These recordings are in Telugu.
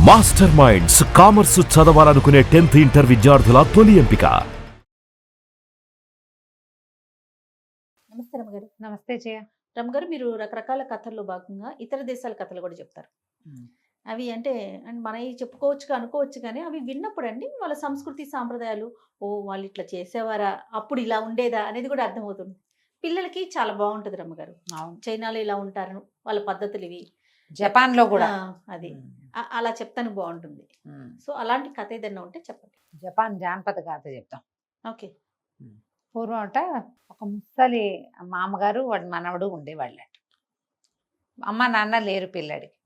మాస్టర్ మైండ్స్ కామర్స్ చదవాలనుకునే 10th ఇంటర్ విద్యార్థుల తొలి ఎంపిక. నమస్తే రమగారు. నమస్తే జయ. రమగారు, మీరు రకరకాల కథల్లో భాగంగా ఇతర దేశాల కథలు కూడా చెప్తారు. అవి అంటే మనవి చెప్పుకోవచ్చు అనుకోవచ్చు, కానీ అవి విన్నప్పుడు అండి వాళ్ళ సంస్కృతి సాంప్రదాయాలు, ఓ వాళ్ళు ఇట్లా చేసేవారా, అప్పుడు ఇలా ఉండేదా అనేది కూడా అర్థమవుతుంది. పిల్లలకి చాలా బాగుంటుంది రమ్మగారు. అవును, చైనాలో ఇలా ఉంటారు, వాళ్ళ పద్ధతులు ఇవి, జపాన్ లో కూడా అది అలా చెప్తాను బాగుంటుంది. సో అలాంటి కథ ఏదైనా ఉంటే చెప్పండి. జపాన్ జానపద కథ చెప్తాం. ఓకే. పూర్వం అట ఒక ముసలి మామగారు వాడి మనవడు ఉండేవాళ్ళట. అమ్మ నాన్న లేరు పిల్లడికి.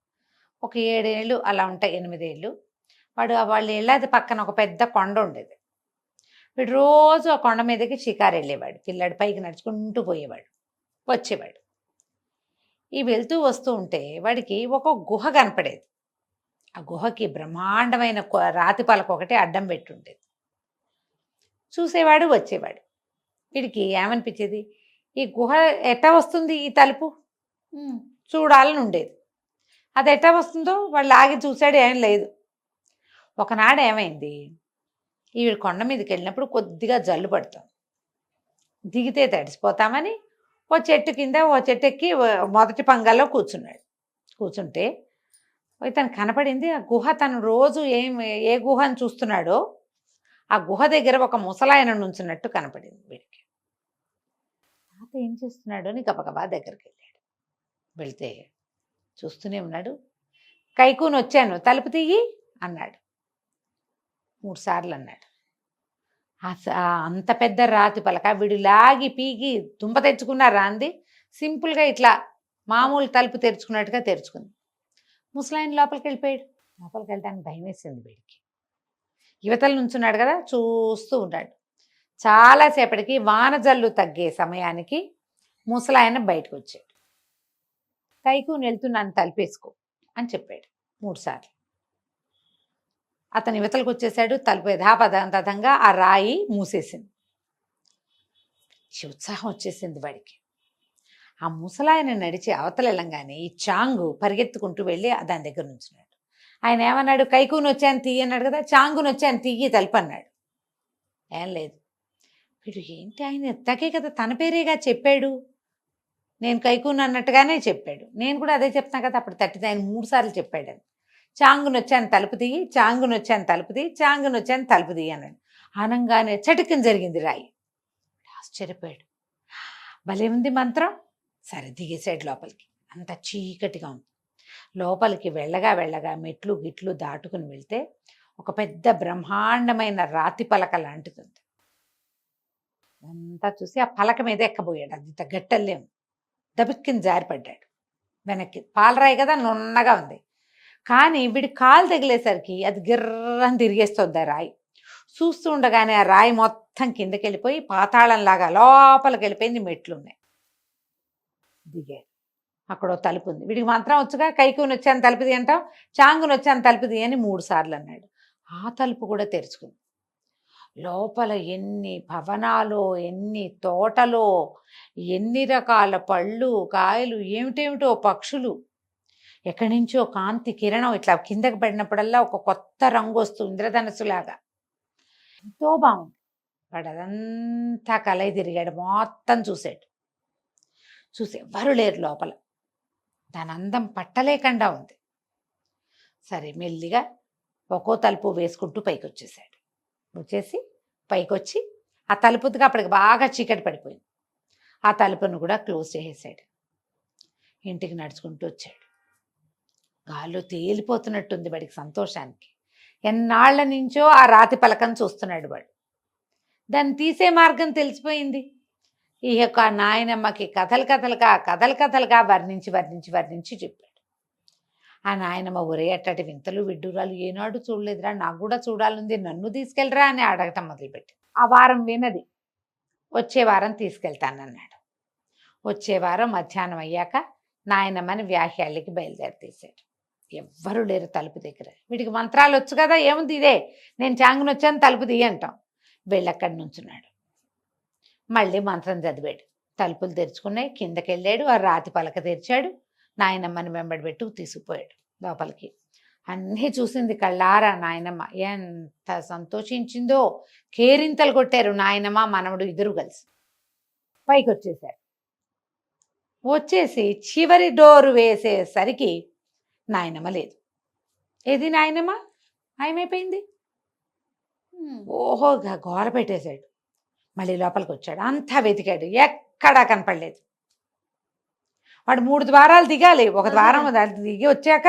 ఒక 7 ఏళ్ళు అలా ఉంటాయి, 8 ఏళ్ళు. వాళ్ళ ఇళ్ళది పక్కన ఒక పెద్ద కొండ ఉండేది. వీడు రోజు ఆ కొండ మీదకి షికారు వెళ్ళేవాడు. పిల్లాడి పైకి నడుచుకుంటూ పోయేవాడు, వచ్చేవాడు. ఈ వెళ్తూ వస్తూ ఉంటే వాడికి ఒక గుహ కనపడేది. ఆ గుహకి బ్రహ్మాండమైన రాతి పలక ఒకటి అడ్డం పెట్టి ఉండేది. చూసేవాడు, వచ్చేవాడు. వీడికి ఏమనిపించేది, ఈ గుహ ఎట్టా వస్తుంది, ఈ తలుపు చూడాలని ఉండేది. అది ఎట్టా వస్తుందో వాళ్ళు ఆగి చూశాడు, ఏం లేదు. ఒకనాడు ఏమైంది, ఈవిడ కొండ మీదకి వెళ్ళినప్పుడు కొద్దిగా జల్లు పడతాం, దిగితే తడిసిపోతామని ఓ చెట్టు కింద ఓ చెట్టు ఎక్కి మొదటి పంగాల్లో కూర్చున్నాడు. కూర్చుంటే తను కనపడింది ఆ గుహ. తను రోజు ఏ గుహను చూస్తున్నాడో ఆ గుహ దగ్గర ఒక ముసలాయన నుంచున్నట్టు కనపడింది వీడికి. తాత ఏం చేస్తున్నాడు అని గబగబా దగ్గరికి వెళ్ళాడు. వెళ్తే చూస్తూనే ఉన్నాడు. కైకూని వచ్చాను, తలుపు తీయి అన్నాడు. 3 సార్లు అన్నాడు. అంత పెద్ద రాతి పలక వీడు లాగి పీకి దుంప తెచ్చుకున్నారా అంది. సింపుల్గా ఇట్లా మామూలు తలుపు తెరుచుకున్నట్టుగా తెరుచుకుంది. ముసలాయన లోపలికి వెళ్ళిపోయాడు. లోపలికి వెళ్ళడానికి భయం వేసింది వీడికి. యువతల నుంచున్నాడు కదా, చూస్తూ ఉన్నాడు. చాలాసేపటికి వానజల్లు తగ్గే సమయానికి ముసలాయన బయటకు వచ్చాడు. కైకూని వెళ్తున్నాను, తలుపేసుకో అని చెప్పాడు 3 సార్లు. అతను యువతలకు వచ్చేసాడు. తలుపు యథాపదంగా ఆ రాయి మూసేసింది. ఉత్సాహం వచ్చేసింది వాడికి. ఆ ముసలాయన నడిచి అవతల వెళ్ళంగానే ఈ చాంగు పరిగెత్తుకుంటూ వెళ్ళి దాని దగ్గర నుంచున్నాడు. ఆయన ఏమన్నాడు, కైకూని వచ్చాను తీయి అన్నాడు కదా, చాంగుని వచ్చాను తీయి తలుపు అన్నాడు. ఏం లేదు. వీడు ఏంటి, ఆయన ఎత్తాకే కదా, తన పేరేగా చెప్పాడు, నేను కైకూని అన్నట్టుగానే చెప్పాడు. నేను కూడా అదే చెప్తాను కదా, అప్పుడు తట్టిది ఆయన 3 సార్లు చెప్పాడని. చాంగుని వచ్చాను తలుపు తీయి, చాంగుని వచ్చాను తలుపు తీయి, చాంగుని వచ్చాను తలుపు తీయి అన్నాడు. ఆనంగానే చటుకుని జరిగింది రాయి. ఆశ్చర్యపోయాడు. భలే ఉంది మంత్రం. సరే దిగేసాడు లోపలికి. అంత చీకటిగా ఉంది. లోపలికి వెళ్ళగా వెళ్ళగా మెట్లు గిట్లు దాటుకుని వెళ్తే ఒక పెద్ద బ్రహ్మాండమైన రాతి పలక లాంటిది ఉంది. అంతా చూసి ఆ పలక మీద ఎక్కబోయాడు. అది గట్టలేము. దబిక్కిని జారిపడ్డాడు వెనక్కి. పాలరాయి కదా, నున్నగా ఉంది. కానీ వీడి కాలు తగిలేసరికి అది గిర్రని తిరిగేస్తుంది ఆ రాయి. చూస్తూ ఉండగానే ఆ రాయి మొత్తం కిందకి వెళ్ళిపోయి పాతాళంలాగా లోపలికి వెళ్ళిపోయింది. మెట్లు ఉన్నాయి. దిగాడు. అక్కడ తలుపు ఉంది. వీడికి మంత్రం వచ్చుగా, కైకూని వచ్చాను తలుపుది అంటాం, చాంగుని వచ్చాను తలుపుది అని 3 సార్లు అన్నాడు. ఆ తలుపు కూడా తెరుచుకుంది. లోపల ఎన్ని భవనాలు, ఎన్ని తోటలో, ఎన్ని రకాల పళ్ళు కాయలు, ఏమిటేమిటో పక్షులు. ఎక్కడి నుంచో కాంతి కిరణం ఇట్లా కిందకి పడినప్పుడల్లా ఒక కొత్త రంగు వస్తుంది, ఇంద్రధనస్సులాగా. ఎంతో బాగుంది. వాడు అదంతా కలయి తిరిగాడు, మొత్తం చూశాడు. చూసి ఎవ్వరూ లేరు లోపల. దాని అందం పట్టలేకుండా ఉంది. సరే మెల్లిగా ఒక్కో తలుపు వేసుకుంటూ పైకి వచ్చేసాడు. వచ్చేసి పైకి వచ్చి ఆ తలుపుగా అప్పటికి బాగా చీకటి పడిపోయింది. ఆ తలుపును కూడా క్లోజ్ చేసేసాడు. ఇంటికి నడుచుకుంటూ వచ్చాడు. గాల్లో తేలిపోతున్నట్టుంది వాడికి సంతోషానికి. ఎన్నాళ్ల నుంచో ఆ రాతి పలకను చూస్తున్నాడు వాడు. దాన్ని తీసే మార్గం తెలిసిపోయింది. ఈ యొక్క నాయనమ్మకి కథలుగా వర్ణించి చెప్పాడు. ఆ నాయనమ్మ ఒరే అట్టటి వింతలు విడ్డూరాలు ఏనాడు చూడలేదురా, నాకు కూడా చూడాలంది, నన్ను తీసుకెళ్ళరా అని అడగటం మొదలుపెట్టి. ఆ వారం వినది. వచ్చే వారం తీసుకెళ్తానన్నాడు. వచ్చే వారం మధ్యాహ్నం అయ్యాక నాయనమ్మని వ్యాహ్యాలకి బయలుదేరితీశాడు. ఎవ్వరూ లేరు తలుపు దగ్గర. వీడికి మంత్రాలు వచ్చు కదా, ఏముంది ఇదే, నేను చాంగుని వచ్చాను తలుపు తీయి అంటాం. వెళ్ళక్కడి నుంచున్నాడు. మళ్ళీ మంత్రం చదివాడు. తలుపులు తెరుచుకున్నాయి. కిందకి వెళ్ళాడు. ఆ రాతి పలక తెరిచాడు. నాయనమ్మని వెంబడి పెట్టు తీసుకుపోయాడు లోపలికి. అన్నీ చూసింది కళ్ళారా నాయనమ్మ. ఎంత సంతోషించిందో. కేరింతలు కొట్టారు నాయనమ్మ మనవడు ఇద్దరు కలిసి. పైకి వచ్చేసారు. వచ్చేసి చివరి డోరు వేసేసరికి నాయనమ్మ లేదు. ఏది నాయనమ్మ మాయమైపోయింది. ఓహో గోల పెట్టేశాడు. మళ్ళీ లోపలికి వచ్చాడు. అంతా వెతికాడు, ఎక్కడా కనపడలేదు. వాడు 3 ద్వారాలు దిగాలి. ఒక ద్వారం దిగి వచ్చాక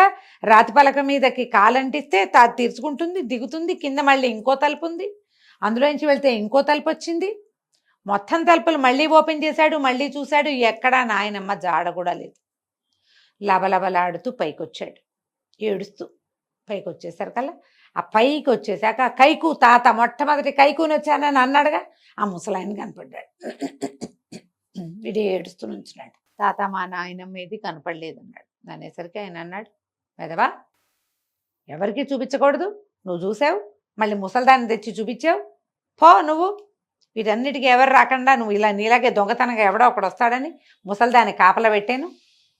రాతి పలక మీదకి కాలంటిస్తే తీర్చుకుంటుంది, దిగుతుంది. కింద మళ్ళీ ఇంకో తలుపు ఉంది, అందులోంచి వెళ్తే ఇంకో తలుపు వచ్చింది. మొత్తం తలుపులు మళ్ళీ ఓపెన్ చేశాడు. మళ్ళీ చూశాడు, ఎక్కడా నాయనమ్మ జాడ కూడా లేదు. లబలబలాడుతూ పైకి వచ్చాడు, ఏడుస్తూ. పైకి వచ్చేసరికల్లా ఆ పైకి వచ్చేసాక కైకు తాత మొట్టమొదటి కైకుని వచ్చానని అన్నాడుగా, ఆ ముసలాయన కనపడ్డాడు. వీడు ఏడుస్తూ నుంచున్నాడు. తాత మా నాయనమ్మ ఏది కనపడలేదు అన్నాడు. అనేసరికి ఆయన అన్నాడు, వెదవా ఎవరికి చూపించకూడదు, నువ్వు చూసావు, మళ్ళీ ముసలిదాన్ని తెచ్చి చూపించావు, పో నువ్వు. వీటన్నిటికీ ఎవరు రాకుండా నువ్వు ఇలా నీలాగే దొంగతనంగా ఎవడో ఒకడు వస్తాడని ముసలిదాన్ని కాపలా పెట్టాను,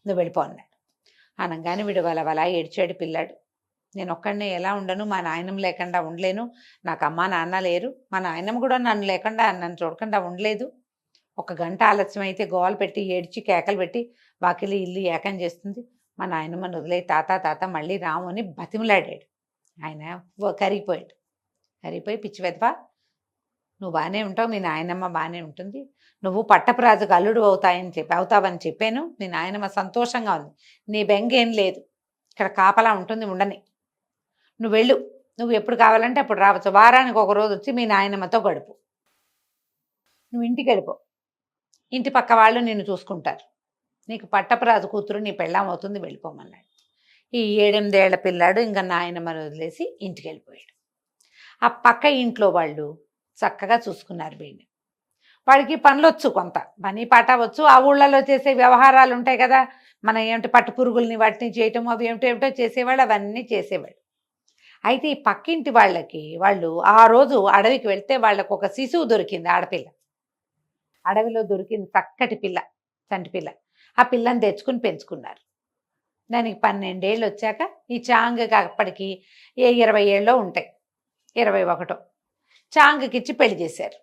నువ్వు వెళ్ళిపో అన్నాడు. అనగానే వీడు వలవలా ఏడ్చాడు పిల్లాడు. నేను ఒక్కడినే ఎలా ఉండను, మా నాయనమ్మ లేకుండా ఉండలేను, నాకు అమ్మా నాన్న లేరు, మా నాయనమ్మ కూడా నన్ను లేకుండా నన్ను చూడకుండా ఉండలేదు. 1 గంట ఆలస్యం అయితే గోలు పెట్టి ఏడ్చి కేకలు పెట్టి వాకిలి ఇల్లు ఏకం చేస్తుంది. మా నాయనమ్మని వదిలే తాత తాత మళ్ళీ రాము అని బతిమలాడాడు. ఆయన కరిగిపోయాడు. కరిగిపోయి పిచ్చి వెదవా, నువ్వు బాగానే ఉంటావు, మీ నాయనమ్మ బాగానే ఉంటుంది, నువ్వు పట్టపురాజుకు అల్లుడు అవుతావని చెప్పాను, మీ నాయనమ్మ సంతోషంగా ఉంది, నీ బెంగేం లేదు, ఇక్కడ కాపలా ఉంటుంది, ఉండని, నువ్వు వెళ్ళు, నువ్వు ఎప్పుడు కావాలంటే అప్పుడు రావచ్చు, వారానికి 1 రోజు వచ్చి మీ నాయనమ్మతో గడుపు, నువ్వు ఇంటికి వెళ్ళిపో, ఇంటి పక్క వాళ్ళు నిన్ను చూసుకుంటారు, నీకు పట్టపురాజు కూతురు నీ పెళ్ళాం అవుతుంది, వెళ్ళిపోమన్నాడు. ఈ 7-8 ఏళ్ల పిల్లాడు ఇంకా నాయనమ్మని వదిలేసి ఇంటికి వెళ్ళిపోయాడు. ఆ పక్క ఇంట్లో వాళ్ళు చక్కగా చూసుకున్నారు వీడిని. వాడికి పనులొచ్చు, కొంత పని పాట వచ్చు, ఆ ఊళ్ళలో చేసే వ్యవహారాలు ఉంటాయి కదా, మన ఏమిటి పట్టు పురుగుల్ని వాటిని చేయటం, అవి ఏమిటో చేసేవాడు, అవన్నీ చేసేవాడు. అయితే ఈ పక్కింటి వాళ్ళు ఆ రోజు అడవికి వెళ్తే వాళ్ళకు ఒక శిశువు దొరికింది, ఆడపిల్ల. అడవిలో దొరికింది చక్కటి పిల్ల, చంటి పిల్ల. ఆ పిల్లని తెచ్చుకుని పెంచుకున్నారు. దానికి 12 ఏళ్ళు వచ్చాక ఈ చాంగకి అప్పటికి 20 ఏళ్ళో ఉంటాయి, 21. చాంగకిచ్చి పెళ్లి చేశారు.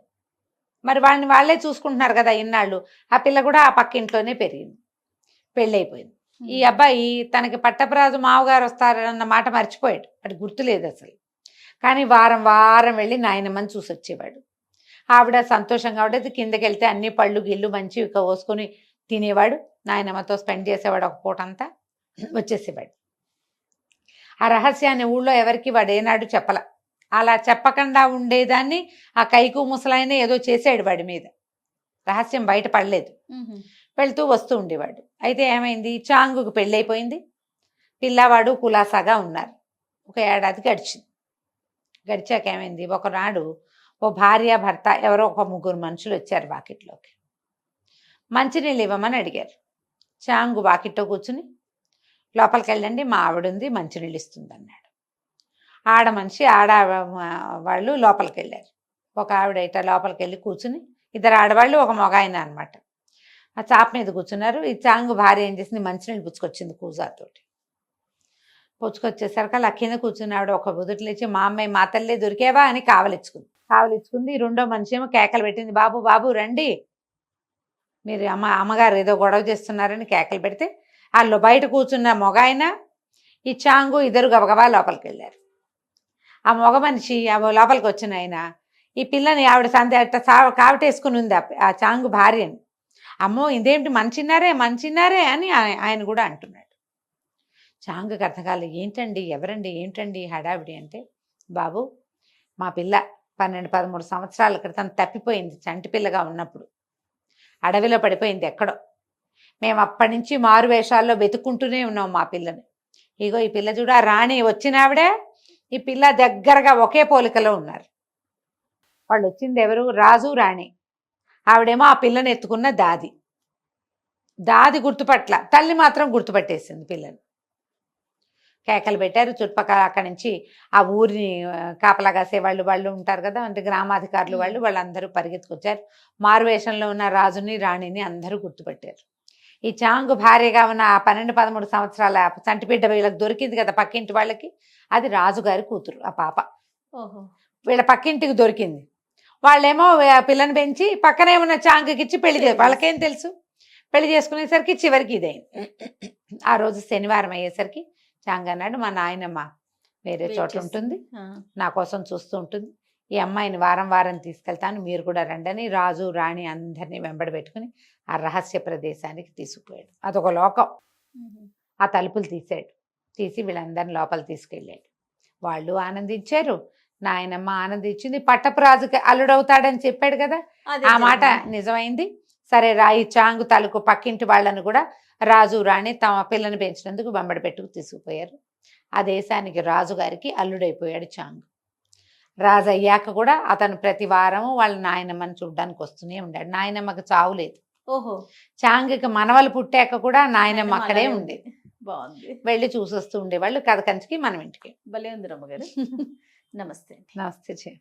మరి వాళ్ళే చూసుకుంటున్నారు కదా ఇన్నాళ్ళు. ఆ పిల్ల కూడా ఆ పక్క ఇంట్లోనే పెరిగింది, పెళ్ళైపోయింది. ఈ అబ్బాయి తనకి పట్టపురాజు మావగారు వస్తారన్న మాట మర్చిపోయాడు, అది గుర్తులేదు అసలు. కానీ వారం వారం వెళ్ళి నాయనమ్మని చూసి వచ్చేవాడు. ఆవిడ సంతోషంగా ఉండేది. కిందకి వెళ్తే అన్ని పళ్ళు గిళ్ళు మంచివి కోసుకొని తినేవాడు, నాయనమ్మతో స్పెండ్ చేసేవాడు, ఒక పూటంతా వచ్చేసేవాడు. ఆ రహస్యాన్ని ఊళ్ళో ఎవరికి వాడు ఏనాడు చెప్పల. అలా చెప్పకుండా ఉండేదాన్ని ఆ కైకు ముసలాయన ఏదో చేసాడు వాడి మీద, రహస్యం బయట పడలేదు. వెళ్తూ వస్తూ ఉండేవాడు. అయితే ఏమైంది, చాంగుకు పెళ్ళైపోయింది, పిల్లవాడు కులాసాగా ఉన్నారు. 1 ఏడాది గడిచింది. గడిచాక ఏమైంది, ఒకనాడు ఓ భార్య భర్త ఎవరో ఒక 3 మనుషులు వచ్చారు వాకిట్లోకి. మంచినీళ్ళు ఇవ్వమని అడిగారు. చాంగు వాకిట్లో కూర్చుని, లోపలికి వెళ్ళండి మా ఆవిడుంది మంచినీళ్ళు ఇస్తుంది అన్నాడు. మనిషి వాళ్ళు లోపలికి వెళ్ళారు. ఒక ఆవిడ ఇట లోపలికి వెళ్ళి కూర్చుని, 2 ఆడవాళ్ళు ఒక మగాయన అనమాట, ఆ చాప మీద కూర్చున్నారు. ఈ చాంగు భార్య ఏం చేసింది, మంచినీళ్ళు పుచ్చుకొచ్చింది కూజాతోటి. పుచ్చుకొచ్చేసరికి అలా కింద కూర్చున్నాడు. ఒక బుదుటి లేచి, మా అమ్మాయి మా తల్లే దొరికేవా అని కావలిచ్చుకుంది. 2వ మనిషి ఏమో కేకలు పెట్టింది, బాబు బాబు రండి, మీరు అమ్మగారు ఏదో గొడవ చేస్తున్నారని కేకలు పెడితే వాళ్ళు బయట కూర్చున్న మొగాయన ఈ చాంగు ఇద్దరు గబగబా లోపలికి వెళ్ళారు. ఆ మగ మనిషి లోపలికి వచ్చిన ఆయన ఈ పిల్లని ఆవిడ సందే అట్ట కావటేసుకుని ఉంది ఆ చాంగు భార్యని. అమ్మో ఇదేమిటి మంచిన్నారే అని ఆయన కూడా అంటున్నాడు. చాంగుకి అర్థం కాలేదు, ఏంటండి ఎవరండి ఏంటండి హడావిడి అంటే, బాబు మా పిల్ల 12-13 సంవత్సరాల క్రితం తప్పిపోయింది, చంటి పిల్లగా ఉన్నప్పుడు అడవిలో పడిపోయింది ఎక్కడో. మేము అప్పటి నుంచి మారు వేషాల్లో వెతుక్కుంటూనే ఉన్నాం మా పిల్లని. ఇగో ఈ పిల్ల చూడ, రాణి వచ్చినావిడే ఈ పిల్ల దగ్గరగా ఒకే పోలికలో ఉన్నారు. వాళ్ళు వచ్చింది ఎవరు, రాజు రాణి. ఆవిడేమో ఆ పిల్లని ఎత్తుకున్న దాది గుర్తుపట్ల, తల్లి మాత్రం గుర్తుపట్టేసింది పిల్లని. కేకలు పెట్టారు చుట్టుపక్కల. అక్కడి నుంచి ఆ ఊరిని కాపలా కాసే వాళ్ళు ఉంటారు కదా, అంటే గ్రామాధికారులు వాళ్ళందరూ పరిగెత్తుకొచ్చారు. మారువేషంలో ఉన్న రాజుని రాణిని అందరూ గుర్తుపట్టారు. ఈ చాంగు భార్యగా ఉన్న ఆ 12-13 సంవత్సరాల చంటిబిడ్డ వీళ్ళకి దొరికింది కదా పక్కింటి వాళ్ళకి, అది రాజుగారి కూతురు ఆ పాప. ఓహో. వీళ్ళ పక్కింటికి దొరికింది. వాళ్ళేమో ఆ పిల్లని పెంచి పక్కనే ఉన్న చాంగుకి ఇచ్చి పెళ్లి చేసి, వాళ్ళకేం తెలుసు, పెళ్లి చేసుకునేసరికి చివరికి ఇదైంది. ఆ రోజు శనివారం అయ్యేసరికి చాంగ్ అన్నాడు, మా నాయనమ్మ వేరే చోట ఉంటుంది, నా కోసం చూస్తూ ఉంటుంది, ఈ అమ్మాయిని వారం వారం తీసుకెళ్తాను, మీరు కూడా రండని రాజు రాణి అందరినీ వెంబడి పెట్టుకుని ఆ రహస్య ప్రదేశానికి తీసుకుపోయాడు. అదొక లోకం. ఆ తలుపులు తీసాడు, తీసి వీళ్ళందరిని లోపల తీసుకెళ్ళాడు. వాళ్ళు ఆనందించారు, నాయనమ్మ ఆనందించింది. పట్టపు రాజుకి అల్లుడవుతాడని చెప్పాడు కదా, ఆ మాట నిజమైంది. సరే ఈ చాంగు తలకు పక్కింటి వాళ్ళను కూడా రాజు రాణి తమ పిల్లని పెంచినందుకు వెంబడి పెట్టుకు తీసుకుపోయారు. ఆ దేశానికి రాజుగారికి అల్లుడైపోయాడు చాంగు. రాజు అయ్యాక కూడా అతను ప్రతి వారము వాళ్ళ నాయనమ్మని చూడడానికి వస్తూనే ఉండాడు. నాయనమ్మకి చావు లేదు. ఓహో. చాంగుకి మనవలు పుట్టాక కూడా నాయనమ్మ అక్కడే అలాగే ఉంది. బాగుంది. వెళ్ళి చూసొస్తూ ఉండేవాళ్ళు. కథ కంచికి మనం ఇంటికి. భలే ఉంది రమ్మగారు. నమస్తే అండి. నమస్తే.